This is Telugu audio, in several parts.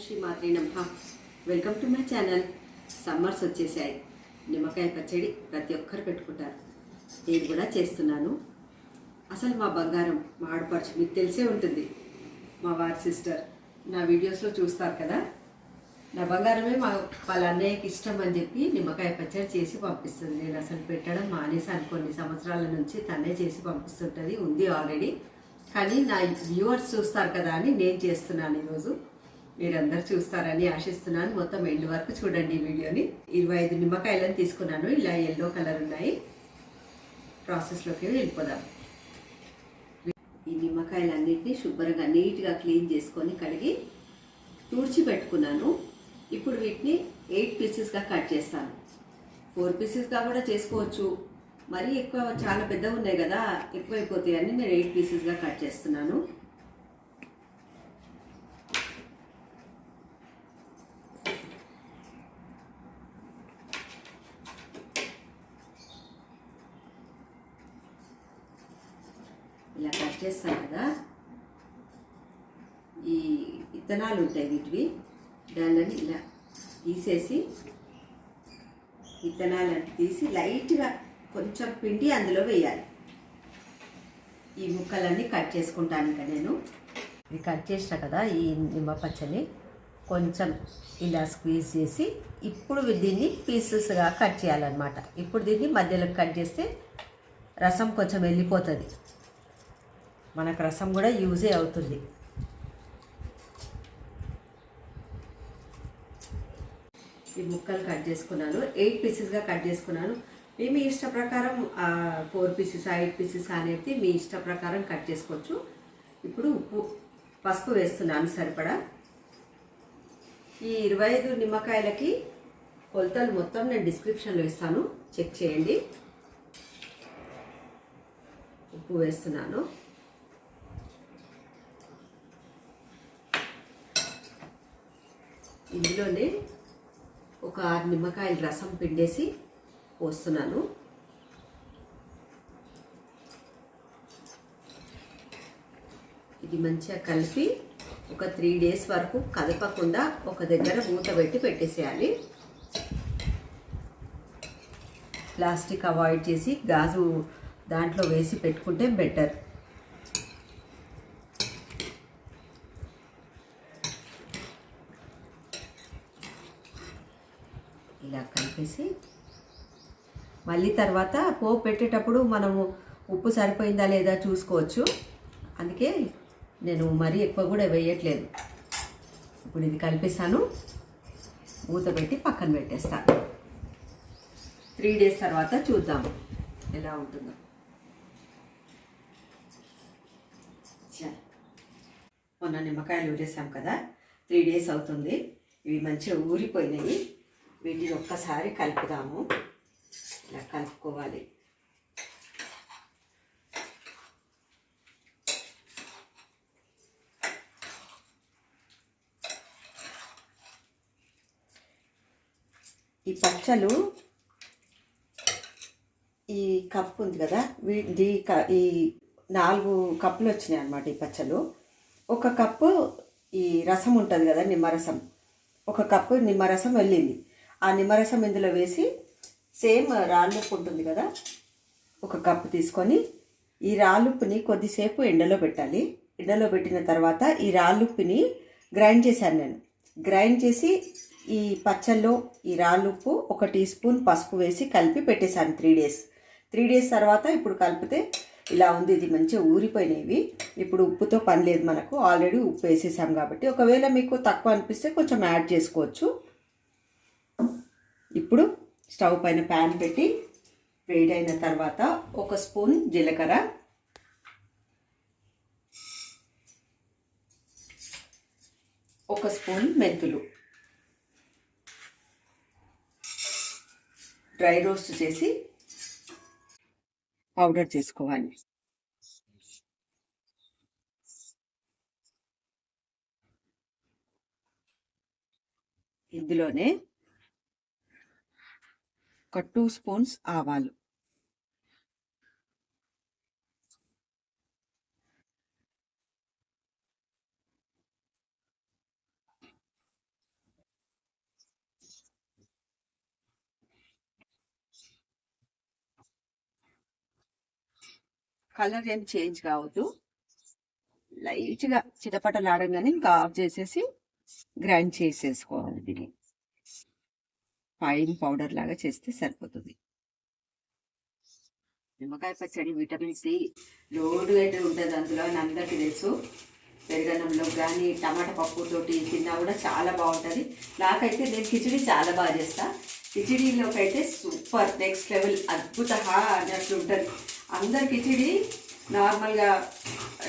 శ్రీ మాత్రే నమః. Welcome to my channel. Summers వచ్చేసాయి. నిమ్మకాయ పచ్చడి ప్రతి ఒక్కరు పెట్టుకుంటారు. నేను కూడా చేస్తున్నాను. అసలు మా బంగారం, మా ఆడపడుచు మీకు తెలిసే ఉంటుంది. మా వారి సిస్టర్ నా వీడియోస్లో చూస్తారు కదా. నా బంగారమే వాళ్ళ అన్నయ్యకి ఇష్టం అని చెప్పి నిమ్మకాయ పచ్చడి చేసి పంపిస్తుంది. నేను అసలు పెట్టడం మానేసాను. కొన్ని సంవత్సరాల నుంచి తనే చేసి పంపిస్తుంటుంది. ఉంది ఆల్రెడీ. కానీ నా వ్యూవర్స్ చూస్తారు కదా అని నేను చేస్తున్నాను. ఈరోజు మీరందరూ చూస్తారని ఆశిస్తున్నాను. మొత్తం ఎండ్ వరకు చూడండి ఈ వీడియోని. 25 నిమ్మకాయలను తీసుకున్నాను. ఇలా ఎల్లో కలర్ ఉన్నాయి. ప్రాసెస్లోకి వెళ్ళిపోదాం. ఈ నిమ్మకాయలన్నింటినీ శుభ్రంగా నీట్గా క్లీన్ చేసుకొని కడిగి తుడిచి పెట్టుకున్నాను. ఇప్పుడు వీటిని 8 పీసెస్గా కట్ చేస్తాను. 4 పీసెస్గా కూడా చేసుకోవచ్చు. మరీ ఎక్కువ చాలా పెద్దగా ఉన్నాయి కదా, ఎక్కువైపోతాయి అని నేను 8 పీసెస్గా కట్ చేస్తున్నాను. ఇలా కట్ చేస్తాను కదా, ఈ విత్తనాలు ఉంటాయి వీటివి, దానిని ఇలా తీసేసి విత్తనాలను తీసి లైట్గా కొంచెం పిండి అందులో వేయాలి. ఈ ముక్కలన్నీ కట్ చేసుకుంటాను. ఇంకా నేను ఇది కట్ చేసిన కదా, ఈ నిమ్మ పచ్చని కొంచెం ఇలా స్క్వీజ్ చేసి ఇప్పుడు దీన్ని పీసెస్గా కట్ చేయాలన్నమాట. ఇప్పుడు దీన్ని మధ్యలో కట్ చేస్తే రసం కొంచెం వెళ్ళిపోతుంది. మనకు రసం కూడా యూజే అవుతుంది. ఈ ముక్కలు కట్ చేసుకున్నాను. 8 పీసెస్గా కట్ చేసుకున్నాను. మీ ఇష్ట ప్రకారం 4 పీసెస్ 8 పీసెస్ అనేది మీ ఇష్ట ప్రకారం కట్ చేసుకోవచ్చు. ఇప్పుడు పసుపు వేస్తున్నాను సరిపడా. ఈ 25 నిమ్మకాయలకి కొలతలు మొత్తం నేను డిస్క్రిప్షన్లో ఇస్తాను, చెక్ చేయండి. ఉప్పు వేస్తున్నాను. ఇందులోనే ఒక 6 నిమ్మకాయల రసం పిండేసి పోస్తున్నాను. ఇది మంచిగా కలిపి ఒక 3 డేస్ వరకు కదపకుండా ఒక దగ్గర మూత పెట్టి పెట్టేసేయాలి. ప్లాస్టిక్ అవాయిడ్ చేసి గాజు దాంట్లో వేసి పెట్టుకుంటే బెటర్. ఇలా కలిపేసి మళ్ళీ తర్వాత పోపు పెట్టేటప్పుడు మనము ఉప్పు సరిపోయిందా లేదా చూసుకోవచ్చు. అందుకే నేను మరీ ఎక్కువ కూడా వేయట్లేదు. ఇప్పుడు ఇది కలిపేసాను, మూత పెట్టి పక్కన పెట్టేస్తాను. 3 డేస్ తర్వాత చూద్దాము ఎలా ఉంటుందో. మొన్న నిమ్మకాయలు ఊరేసాం కదా, 3 డేస్ అవుతుంది. ఇవి మంచిగా ఊరిపోయినాయి. వీటిని ఒక్కసారి కలుపుదాము. ఇలా కలుపుకోవాలి. ఈ పచ్చలు, ఈ కప్పు ఉంది కదా, ఈ 4 కప్పులు వచ్చినాయి అన్నమాట. ఈ పచ్చలు ఒక కప్పు ఈ రసం ఉంటుంది కదా, నిమ్మరసం, ఒక కప్పు నిమ్మరసం వెళ్ళింది. ఆ నిమ్మరసం ఇందులో వేసి సేమ్ రాళ్ళుప్పు ఉంటుంది కదా, ఒక కప్పు తీసుకొని ఈ రాళ్ళుప్పుని కొద్దిసేపు ఎండలో పెట్టాలి. ఎండలో పెట్టిన తర్వాత ఈ రాళ్ళుప్పుని గ్రైండ్ చేశాను నేను. గ్రైండ్ చేసి ఈ పచ్చల్లో ఈ రాళ్ళుప్పు 1 టీ స్పూన్ పసుపు వేసి కలిపి పెట్టేశాను 3 డేస్. 3 డేస్ తర్వాత ఇప్పుడు కలిపితే ఇలా ఉంది. ఇది మంచిగా ఊరిపోయినవి. ఇప్పుడు ఉప్పుతో పని లేదు మనకు, ఆల్రెడీ ఉప్పు వేసేసాం కాబట్టి. ఒకవేళ మీకు తక్కువ అనిపిస్తే కొంచెం యాడ్ చేసుకోవచ్చు. ఇప్పుడు స్టవ్ పైన ప్యాన్ పెట్టి వేడైన తర్వాత 1 స్పూన్ జీలకర్ర, 1 స్పూన్ మెంతులు డ్రై రోస్ట్ చేసి పౌడర్ చేసుకోవాలి. ఇందులోనే ఒక 2 స్పూన్స్ ఆవాలు, కలర్ ఏం చేంజ్ కావద్దు, లైట్గా చిటపటలాడంగానే ఇంకా ఆఫ్ చేసేసి గ్రైండ్ చేసేసుకోవాలి. దీన్ని ఫైన్ పౌడర్ లాగా చేస్తే సరిపోతుంది. నిమ్మకాయ పచ్చడి విటమిన్ సి లోడ్ అయితే ఉంటుంది అందులో అని అందరికీ తెలుసు. పెరుగన్నంలో కానీ టమాటా పప్పుతోటి తిన్నా కూడా చాలా బాగుంటుంది. నాకైతే నేను కిచిడి చాలా బాగా చేస్తా. కిచిడీలోకి అయితే సూపర్ నెక్స్ట్ లెవెల్ అద్భుత అన్నట్లు ఉంటుంది. అందరు కిచిడి నార్మల్గా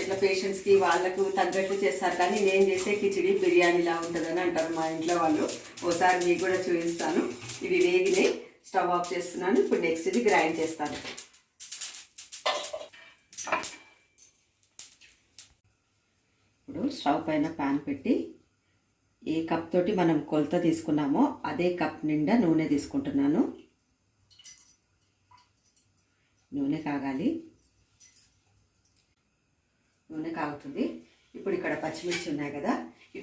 ఇట్లా పేషెంట్స్కి వాళ్ళకు తగ్గట్టు చేస్తారు, కానీ నేను చేసే కిచిడి బిర్యానీలా ఉంటుందని అంటారు మా ఇంట్లో వాళ్ళు. ఓసారి మీకు కూడా చూపిస్తాను. ఇవి వేగినాయి, స్టవ్ ఆఫ్ చేస్తున్నాను. ఇప్పుడు నెక్స్ట్ ఇది గ్రైండ్ చేస్తాను. ఇప్పుడు స్టవ్ పైన ప్యాన్ పెట్టి ఏ కప్ తోటి మనం కొలత తీసుకున్నామో అదే కప్ నిండా నూనె తీసుకుంటున్నాను. నూనె కాగాలి. నూనె కాగుతుంది. ఇప్పుడు ఇక్కడ పచ్చిమిర్చి ఉన్నాయి కదా,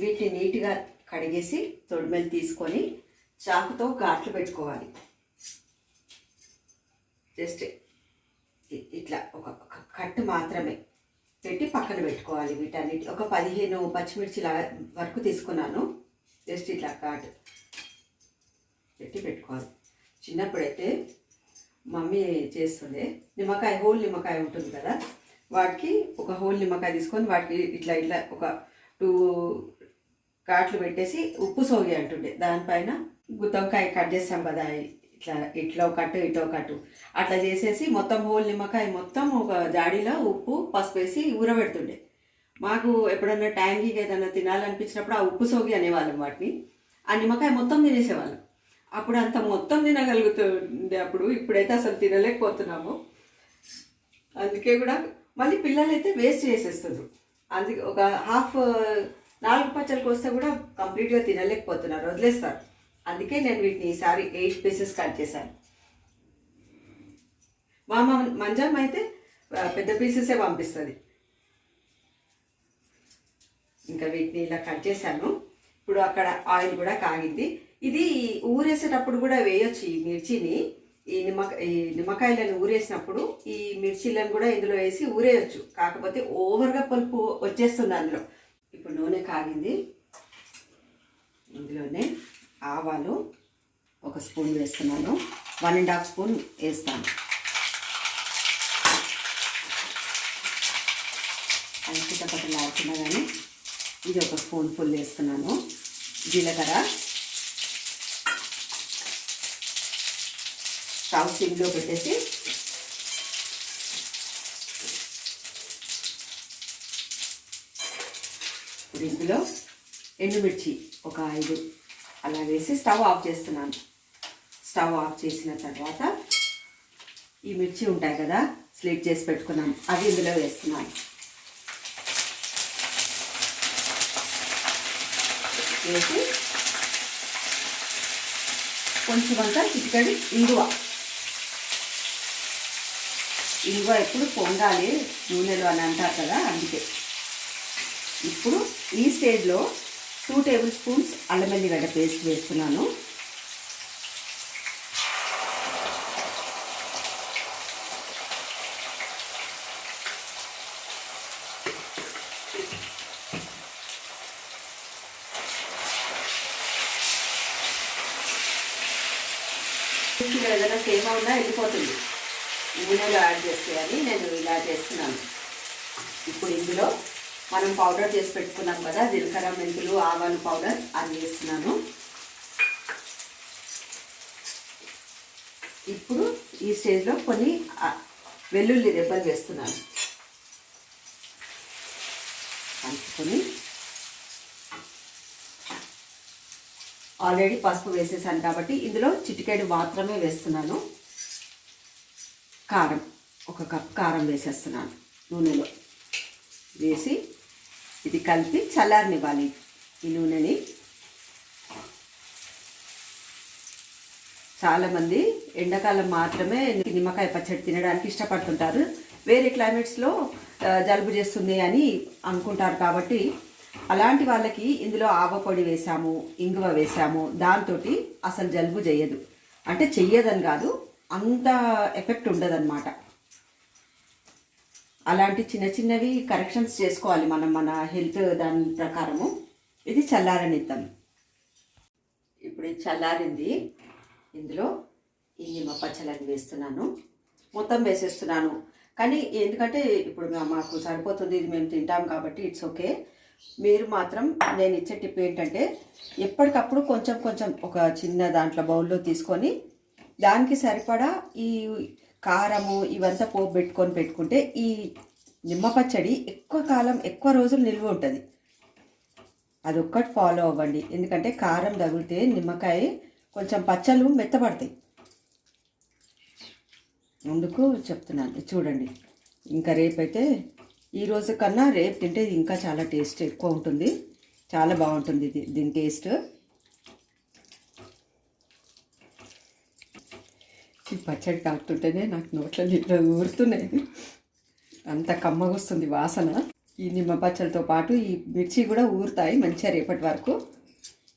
వీటిని నీట్గా కడిగేసి తొడిమెలు తీసుకొని చాకుతో ఘాట్లు పెట్టుకోవాలి. జస్ట్ ఇట్లా ఒక కట్టు మాత్రమే పెట్టి పక్కన పెట్టుకోవాలి. వీటన్నిటి ఒక 15 పచ్చిమిర్చి వరకు తీసుకున్నాను. జస్ట్ ఇట్లా ఘాటు పెట్టి పెట్టుకోవాలి. చిన్నప్పుడైతే మమ్మీ చేస్తుండే నిమ్మకాయ, హోల్ నిమ్మకాయ ఉంటుంది కదా, వాటికి ఒక హోల్ నిమ్మకాయ తీసుకొని వాటికి ఇట్లా ఇట్లా ఒక 2 ఘాట్లు పెట్టేసి ఉప్పు సోగి అంటుండే. దానిపైన గుత్తొంకాయ కట్ చేస్తాం కదా, ఇట్లా ఇట్లో కట్టు ఇటో కట్టు అట్లా చేసేసి మొత్తం హోల్ నిమ్మకాయ మొత్తం ఒక జాడీలో ఉప్పు పసుపు వేసి ఊరబెడుతుండే. మాకు ఎప్పుడన్నా ట్యాంగీకి ఏదైనా తినాలనిపించినప్పుడు ఆ ఉప్పు సోగి అనేవాళ్ళం వాటిని. ఆ నిమ్మకాయ మొత్తం తినేసేవాళ్ళం. అప్పుడు అంత మొత్తం తినగలుగుతుండే అప్పుడు. ఇప్పుడైతే అసలు తినలేకపోతున్నాము. అందుకే కూడా మళ్ళీ పిల్లలైతే వేస్ట్ చేసేస్తున్నారు. అందుకే ఒక హాఫ్ 4 పచ్చళ్ళకి వస్తే కూడా కంప్లీట్గా తినలేకపోతున్నారు, వదిలేస్తారు. అందుకే నేను వీటిని ఈసారి 8 పీసెస్ కట్ చేశాను. మా మంజమ్మ అయితే పెద్ద పీసెసే పంపిస్తుంది. ఇంకా వీటిని ఇలా కట్ చేశాను. ఇప్పుడు అక్కడ ఆయిల్ కూడా కాగింది. ఇది ఊరేసేటప్పుడు కూడా వేయొచ్చు ఈ మిర్చిని. ఈ నిమ్మకాయలను ఊరేసినప్పుడు ఈ మిర్చీలను కూడా ఇందులో వేసి ఊరేయచ్చు. కాకపోతే ఓవర్గా పులుపు వచ్చేస్తుంది అందులో. ఇప్పుడు నూనె కాగింది. ఇందులోనే ఆవాలు 1 స్పూన్ వేస్తున్నాను. 1.5 స్పూన్ వేస్తాను. చిటపటలు ఆడుతున్నా కానీ ఇది 1 స్పూన్ ఫుల్ వేస్తున్నాను. జీలకర్ర స్టవ్ సిమ్లో పెట్టేసి ఇప్పుడు ఇందులో ఎండుమిర్చి ఒక 5 అలా వేసి స్టవ్ ఆఫ్ చేస్తున్నాను. స్టవ్ ఆఫ్ చేసిన తర్వాత ఈ మిర్చి ఉంటాయి కదా స్లిట్ చేసి పెట్టుకున్నాను, అవి ఇందులో వేస్తున్నాను. వేసి కొంచెం అంతా చిటికెడు ఇంగువ ఎప్పుడు పొంగాలి నూనెలో అని అంటారు కదా, అందుకే. ఇప్పుడు ఈ స్టేజ్లో 2 టేబుల్ స్పూన్స్ అల్లం వెల్లిగడ్డ పేస్ట్ వేస్తున్నాను. ఏదైనా తేమ ఉన్నా వెళ్ళిపోతుంది నూనెలో యాడ్ చేసేయాలి. నేను ఇలా చేస్తున్నాను. ఇప్పుడు ఇందులో మనం పౌడర్ చేసి పెట్టుకున్నాం కదా జీలకర్ర మెంతులు ఆవాలు పౌడర్, అది వేస్తున్నాను. ఇప్పుడు ఈ స్టేజ్లో కొన్ని వెల్లుల్లి రెబ్బలు వేస్తున్నాను. కలుపుకొని ఆల్రెడీ పసుపు వేసేసాను కాబట్టి ఇందులో చిటికెడు మాత్రమే వేస్తున్నాను. కారం 1 కప్ కారం వేసేస్తున్నాను. నూనెలో వేసి ఇది కలిపి చల్లారనివ్వాలి ఈ నూనెని. చాలామంది ఎండాకాలం మాత్రమే నిమ్మకాయ పచ్చడి తినడానికి ఇష్టపడుతుంటారు. వేరే క్లైమేట్స్లో జలుబు చేస్తుంది అని అనుకుంటారు. కాబట్టి అలాంటి వాళ్ళకి ఇందులో ఆవపొడి వేసాము, ఇంగువ వేసాము, దాంతో అసలు జలుబు చేయదు. అంటే చెయ్యదని కాదు, అంత ఎఫెక్ట్ ఉండదన్నమాట. అలాంటి చిన్న చిన్నవి కరెక్షన్స్ చేసుకోవాలి మనం మన హెల్త్ దాని ప్రకారము. ఇది చల్లారనిద్దాం. ఇప్పుడు ఇది చల్లారింది. ఇందులో ఈ నిమ్మ పచ్చళ్ళని వేస్తున్నాను. మొత్తం వేసేస్తున్నాను. కానీ ఎందుకంటే ఇప్పుడు మాకు సరిపోతుంది, ఇది మేము తింటాం కాబట్టి ఇట్స్ ఓకే. మీరు మాత్రం నేను ఇచ్చే టిప్ ఏంటంటే ఎప్పటికప్పుడు కొంచెం కొంచెం ఒక చిన్న దాంట్లో బౌల్లో తీసుకొని దానికి సరిపడా ఈ కారము ఇవంతా పోపు పెట్టుకుంటే ఈ నిమ్మ పచ్చడి ఎక్కువ కాలం ఎక్కువ రోజులు నిల్వ ఉంటుంది. అదొక్కటి ఫాలో అవ్వండి. ఎందుకంటే కారం తగిలితే నిమ్మకాయ కొంచెం పచ్చళ్ళు మెత్తపడతాయి. అందుకు చెప్తున్నాను. చూడండి, ఇంకా రేపైతే ఈరోజు కన్నా రేపు తింటే ఇంకా చాలా టేస్ట్ ఎక్కువ ఉంటుంది. చాలా బాగుంటుంది దీని టేస్ట్. ఈ పచ్చడి కాకుంటేనే నాకు నోట్లో నీళ్ళు ఊరుతున్నాయి. అంత కమ్మగా వస్తుంది వాసన. ఈ నిమ్మ పచ్చడితో పాటు ఈ మిర్చి కూడా ఊరుతాయి మంచిగా రేపటి వరకు.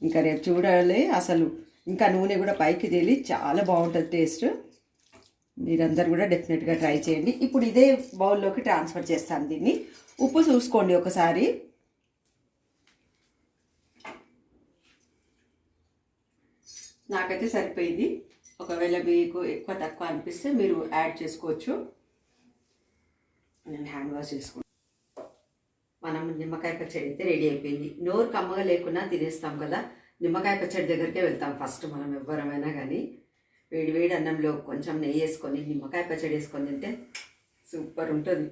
ఇంకా రేపు చూడాలి అసలు. ఇంకా నూనె కూడా పైకి తేలి చాలా బాగుంటుంది టేస్ట్. మీరందరూ కూడా డెఫినెట్గా ట్రై చేయండి. ఇప్పుడు ఇదే బౌల్లోకి ట్రాన్స్ఫర్ చేస్తాను దీన్ని. ఉప్పు చూసుకోండి ఒకసారి. నాకైతే సరిపోయింది. ఒకవేళ మీకు ఎక్కువ తక్కువ అనిపిస్తే మీరు యాడ్ చేసుకోవచ్చు. నేను హ్యాండ్ వాష్ చేసుకుంటాను. మనం నిమ్మకాయ పచ్చడి అయితే రెడీ అయిపోయింది. నోరు కమ్మగా లేకున్నా తినేస్తాం కదా. నిమ్మకాయ పచ్చడి దగ్గరికే వెళ్తాం ఫస్ట్ మనం ఎవ్వరమైనా కానీ. వేడి వేడి అన్నంలో కొంచెం నెయ్యి వేసుకొని నిమ్మకాయ పచ్చడి వేసుకొని తింటే సూపర్ ఉంటుంది.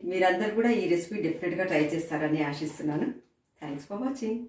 మీరందరూ కూడా ఈ రెసిపీ డెఫినెట్గా ట్రై చేస్తారని ఆశిస్తున్నాను. Thanks for watching.